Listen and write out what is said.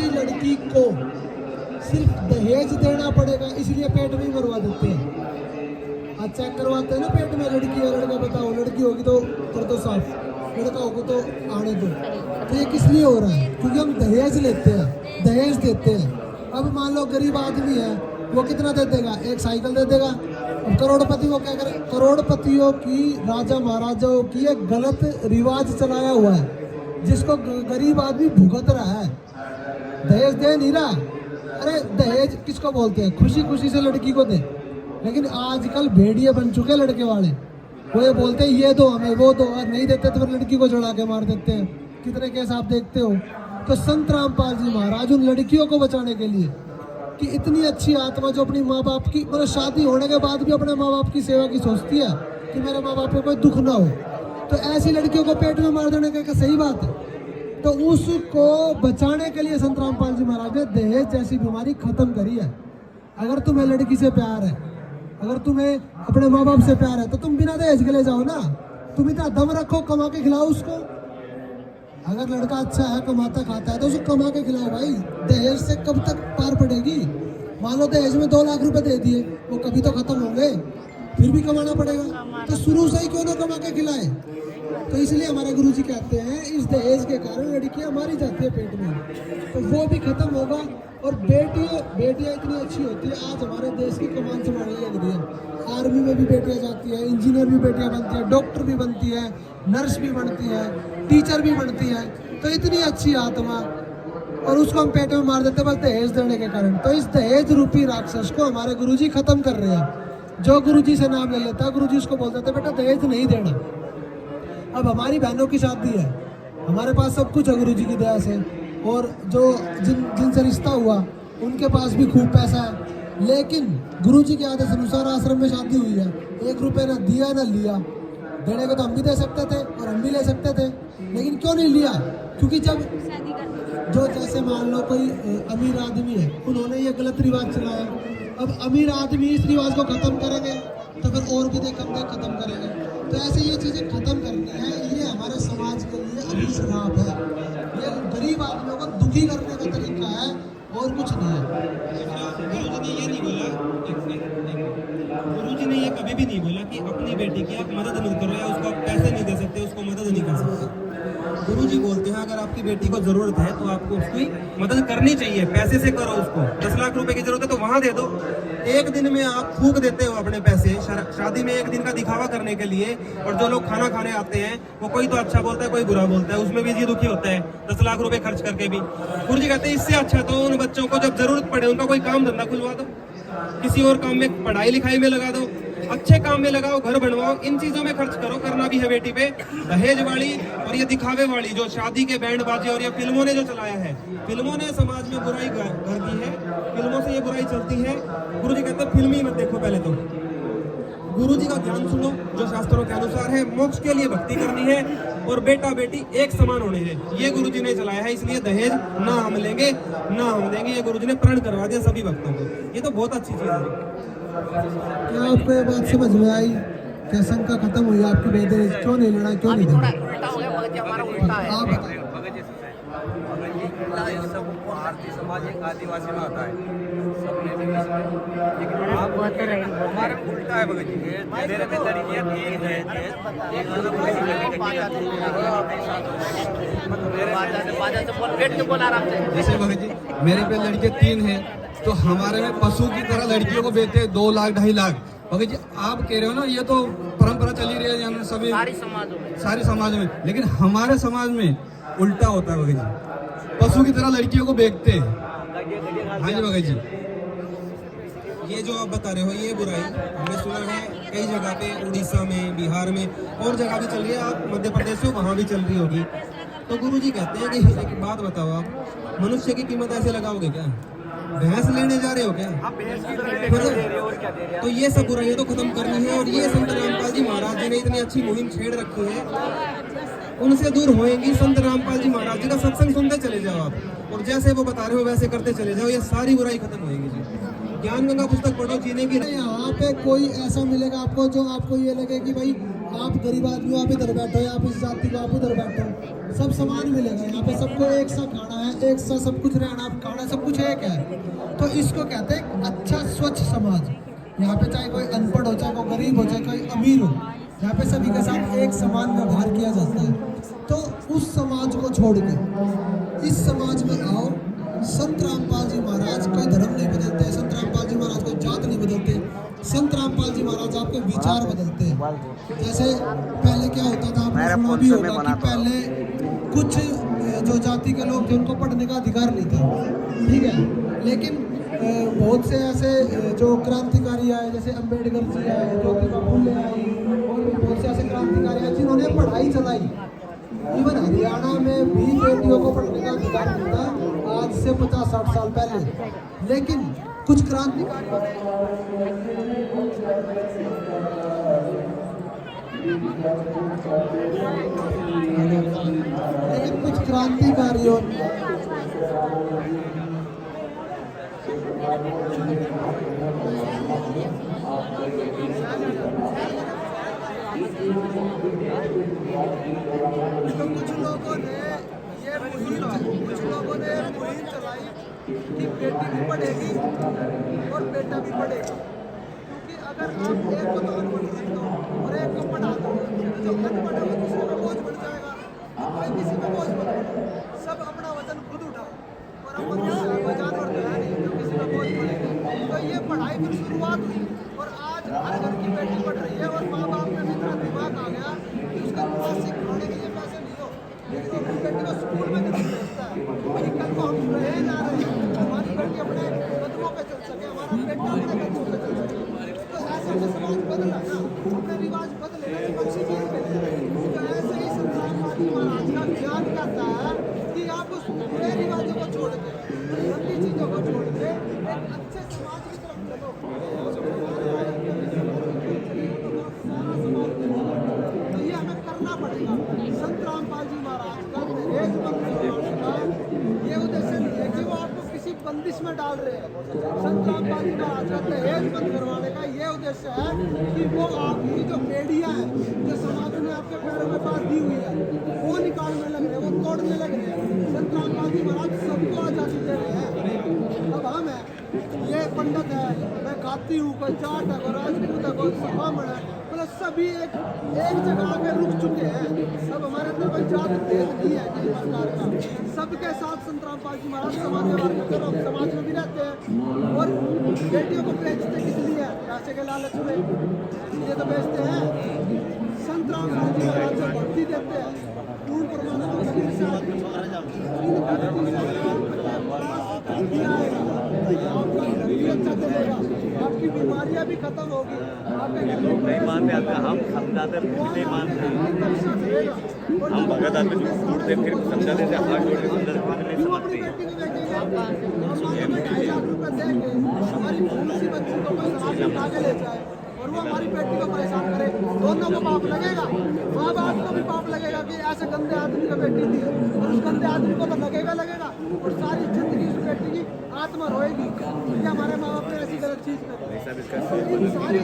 ऐसी लड़की को सिर्फ दहेज देना पड़ेगा, इसलिए पेट में ही मरवा देते हैं। आज चेक करवाते हैं ना पेट में, लड़की है लड़का, बताओ लड़की होगी तो कर दो साफ, लड़का होगा तो आने दो। तो ये किस लिए हो रहा है? क्योंकि हम दहेज लेते हैं, दहेज देते हैं। अब मान लो गरीब आदमी है, वो कितना दे देगा? एक साइकिल दे देगा। अब करोड़पति वो क्या करे? करोड़पतियों की, राजा महाराजाओं की एक गलत रिवाज चलाया हुआ है, जिसको गरीब आदमी भुगत रहा है, दहेज दे नहीं रहा। अरे दहेज किसको बोलते हैं? खुशी खुशी से लड़की को दे। लेकिन आजकल भेड़िए बन चुके लड़के वाले, वो ये बोलते हैं ये दो हमें, वो दो, और नहीं देते तो फिर लड़की को चढ़ा के मार देते हैं। कितने केस आप देखते हो। तो संत रामपाल जी महाराज उन लड़कियों को बचाने के लिए, कि इतनी अच्छी आत्मा जो अपनी माँ बाप की, मतलब शादी होने के बाद भी अपने माँ बाप की सेवा की सोचती है कि मेरे माँ बाप को कोई दुख ना हो, तो ऐसी लड़कियों को पेट में मार देने का सही बात है? तो उसको बचाने के लिए संत रामपाल जी महाराज ने दहेज जैसी बीमारी खत्म करी है। अगर तुम्हें लड़की से प्यार है, अगर तुम्हें अपने माँ बाप से प्यार है, तो तुम बिना दहेज के ले जाओ ना। तुम इतना दम रखो, कमा के खिलाओ उसको। अगर लड़का अच्छा है, कमाता खाता है, तो उसको कमा के खिलाओ भाई। दहेज से कब तक पार पड़ेगी? मान लो दहेज में 2 लाख रुपए दे दिए, वो कभी तो खत्म होंगे, फिर भी कमाना पड़ेगा। तो शुरू से ही क्यों ना कमा के खिलाए? तो इसलिए हमारे गुरुजी कहते हैं इस दहेज के कारण लड़कियां मारी जाती है पेट में, तो वो भी खत्म होगा। और बेटियां इतनी अच्छी होती है, आज हमारे देश की कमान संभालने लग रही है। आर्मी में भी बेटियां जाती है, इंजीनियर भी बेटियां बनती है, डॉक्टर भी बनती है, नर्स भी बनती है, टीचर भी बनती है। तो इतनी अच्छी आत्मा, और उसको हम पेट में मार देते बस दहेज देने के कारण। तो इस दहेज रूपी राक्षस को हमारे गुरुजी खत्म कर रहे हैं। जो गुरुजी से नाम ले लेता है, गुरुजी उसको बोल देते बेटा दहेज नहीं देना। अब हमारी बहनों की शादी है, हमारे पास सब कुछ है गुरुजी की दया से, और जो जिनसे रिश्ता हुआ उनके पास भी खूब पैसा है, लेकिन गुरुजी के आदेश अनुसार आश्रम में शादी हुई है, 1 रुपये ना दिया ना लिया। देने को तो हम भी दे सकते थे और हम भी ले सकते थे, लेकिन क्यों नहीं लिया? क्योंकि जब जो जैसे मान लो कोई अमीर आदमी है, उन्होंने ये गलत रिवाज चलाया। अब अमीर आदमी इस रिवाज को खत्म करेंगे तो फिर और भी देख खत्म करेंगे। तो ऐसे ये चीजें खत्म करनी है। ये हमारे समाज के लिए अभिशाप है, ये गरीब आदमियों को दुखी करने का तरीका है और कुछ नहीं है। गुरुजी ने ये नहीं बोला, गुरुजी ने ये कभी भी नहीं बोला कि अपनी बेटी की आप मदद नहीं करो, या उसको आप पैसे नहीं दे सकते, उसको मदद नहीं कर सकते। गुरुजी बोलते हैं अगर आपकी बेटी को जरूरत है तो आपको उसकी मदद करनी चाहिए, पैसे से करो उसको। 10 लाख रुपए की जरूरत है तो वहां दे दो। एक दिन में आप फूक देते हो अपने पैसे शादी में, एक दिन का दिखावा करने के लिए। और जो लोग खाना खाने आते हैं, वो कोई तो अच्छा बोलता है, कोई बुरा बोलता है, उसमें भी जी दुखी होता है 10 लाख रुपए खर्च करके भी। गुरुजी कहते हैं इससे अच्छा तो उन बच्चों को जब जरूरत पड़े उनका कोई काम धंधा खुलवा दो, किसी और काम में, पढ़ाई लिखाई में लगा दो, अच्छे काम में लगाओ, घर बनवाओ, इन चीजों में खर्च करो। करना भी है बेटी पे। दहेज वाली और ये दिखावे वाली जो शादी के बैंड बाजे और ये फिल्मों ने जो चलाया है, फिल्मों ने समाज में बुराई घर की है, फिल्मों से ये बुराई चलती है। गुरुजी कहते हैं फिल्म ही मत देखो, पहले तो गुरुजी का ज्ञान सुनो जो शास्त्रों के अनुसार है। मोक्ष के लिए भक्ति करनी है और बेटा बेटी एक समान होने हैं, ये गुरुजी ने चलाया है। इसलिए दहेज ना हम लेंगे ना हम देंगे, ये गुरुजी ने प्रण करवा दिया सभी भक्तों को। ये तो बहुत अच्छी चीज है। क्या आपको ये बात समझ में आई? क्या शंका खत्म हुई आपकी? दहेज क्यों नहीं लेना, क्यों नहीं देना? आप बताइए। सबको आरती समाज एक आदिवासी में आता है, लेकिन आप हमारे उल्टा है भगत जी। मेरे पे लड़कियां तीन है, जैसे भगत जी मेरे पे लड़के 3 हैं, तो हमारे में पशु की तरह लड़कियों को बेचते 2 लाख 2.5 लाख। भगत जी आप कह रहे हो ना ये तो परंपरा चली रही है यानी सभी सारी समाज में, लेकिन हमारे समाज में उल्टा होता है भगत जी, पशु की तरह लड़कियों को बेचते हैं। हाँ जी भगत जी, ये जो आप बता रहे हो ये बुराई हमने सुना है कई जगह पे, उड़ीसा में, बिहार में और जगह भी चल रही है। आप मध्य प्रदेश में वहाँ भी चल रही होगी। तो गुरुजी कहते हैं कि एक बात बताओ, आप मनुष्य की कीमत ऐसे लगाओगे क्या? भैंस लेने जा रहे हो क्या? तो ये सब बुराइयां तो खत्म करनी है। और ये संत रामपाल जी महाराज जी ने इतनी अच्छी मुहिम छेड़ रखी है, उनसे दूर होएंगी। संत रामपाल जी महाराज जी का सत्संग सुनते चले जाओ आप, और जैसे वो बता रहे हो वैसे करते चले जाओ, ये सारी बुराई खत्म होएगी जी। ज्ञान गंगा पुस्तक पढ़ो, जीने की। यहाँ पे कोई ऐसा मिलेगा आपको जो आपको ये लगे कि भाई आप गरीब आदमी हो, आप इधर बैठो, या आप इस जाति को आप उधर बैठो, सब समान मिलेगा यहाँ पे, सबको एक सा खाना है, एक सा सब कुछ रहना खाना सब कुछ एक है। तो इसको कहते हैं अच्छा स्वच्छ समाज। यहाँ पे चाहे कोई अनपढ़ हो, चाहे कोई गरीब हो, चाहे कोई अमीर हो, यहाँ पे सभी के साथ एक समान व्यवहार किया जाता है। तो उस समाज को छोड़ के इस समाज में आओ। संत रामपाल जी महाराज कोई धर्म नहीं बदलते, संत रामपाल जी महाराज कोई जात नहीं बदलते, संत रामपाल जी महाराज आपके विचार बदलते हैं। जैसे पहले क्या होता था, आपने सुना भी होगा कि पहले कुछ जो जाति के लोग थे उनको पढ़ने का अधिकार नहीं था, ठीक है। लेकिन बहुत से ऐसे जो क्रांतिकारी आए, जैसे अम्बेडकर जी आए, ज्योतिबा फुले आई, और भी बहुत से ऐसे क्रांतिकारी आए जिन्होंने पढ़ाई चलाई। इवन हरियाणा में भी बेटियों को पढ़ने का अधिकार मिला आज से 50-60 साल पहले। लेकिन कुछ क्रांतिकारियों तो कुछ लोगों ने ये मुहिम चलाई कि बेटी भी पढ़ेगी और बेटा भी पढ़ेगा। क्योंकि अगर आप एक को तो अनपढ़ कर दो और एक को पढ़ा दो, तो जो अनपढ़ है वो दूसरे में बोझ बढ़ जाएगा। तो कोई किसी में बोझ मत पड़ो, सब अपना वजन खुद उठाओ। और अब कोई जानवर तो है नहीं जो किसी में बोझ पड़ेगा। तो ये पढ़ाई की शुरुआत हुई और आज हर घर की बेटी पढ़ रही है। और माँ बाप में भी इतना दिमाग आ गया कि उसका मासिक खाने के लिए पैसे नहीं हो, लेकिन वो अपनी बेटी को स्कूल में नहीं भेजता है। वही कल को हम रहे ना रहे, हमारी बेटी अपने कदमों पे चल सके, हमारा बेटा अपने कदमों पे चल सके। तो ऐसे में समाज बदला ना, अपने रिवाज बदले ना, तो अच्छी चीज मिले। तो ऐसे ही संत रामपाल जी महाराज का ज्ञान कहता है कि आप उस बुरे रिवाजों को छोड़ के, गंदी चीजों को छोड़ के एक अच्छे समाज की तरफ चलो। तो ये हमें करना पड़ेगा। संत रामपाल जी महाराज का दहेज बंद करवाने का ये उद्देश्य नहीं है कि वो आपको किसी बंदिश में डाल रहे हैं। संत रामपाल जी महाराज का दहेज बंद करवाने का ये उद्देश्य है कि वो आपकी जो बेड़ियां हैं, जो समाज ने आपके पैरों में पास दी हुई है, वो निकालने लग रहे हैं, वो तोड़ने लग रहे हैं। संत रामपाल जी महाराज सबको आजादी दे रहे हैं। अब हम है, ये पंडित है, मैं खाती हूँ, कोई जाट है, कोई राजपूत है, कोई ब्राह्मण है, मतलब सभी एक जगह आके रुक चुके हैं। सब हमारे अंदर कोई जात भेद नहीं है किसी प्रकार का। सबके साथ संत रामपाल जी महाराज समाज व्यवहार करते हैं, हम समाज में भी रहते हैं। और बेटियों को बेचते किस लिए? पैसे के लालच में, इसलिए तो बेचते हैं। संत रामपाल जी महाराज जो भक्ति देते हैं, पूर्ण परमात्मा शरीर से अच्छा चलेगा, आपकी बीमारियां भी खत्म होगी, आपके घर में नहीं मानते आते, हम समझाते नहीं मानते, हम भगत आदमी ढूंढते फिर समझाते थे, हाथ जोड़ के समझाते नहीं समझते। हमारी सी बच्ची को कोई शराब निकाल के ले जाए और वो हमारी बेटी को परेशान करे, दोनों को पाप लगेगा। माँ बाप को भी पाप लगेगा कि ऐसे गंदे आदमी का बेटी थी, और उस गंदे आदमी को तो लगेगा। और सारी जिंदगी उस बेटी की आत्मा रोएगी कि हमारे माँ बाप ने ऐसी गलत चीज करी।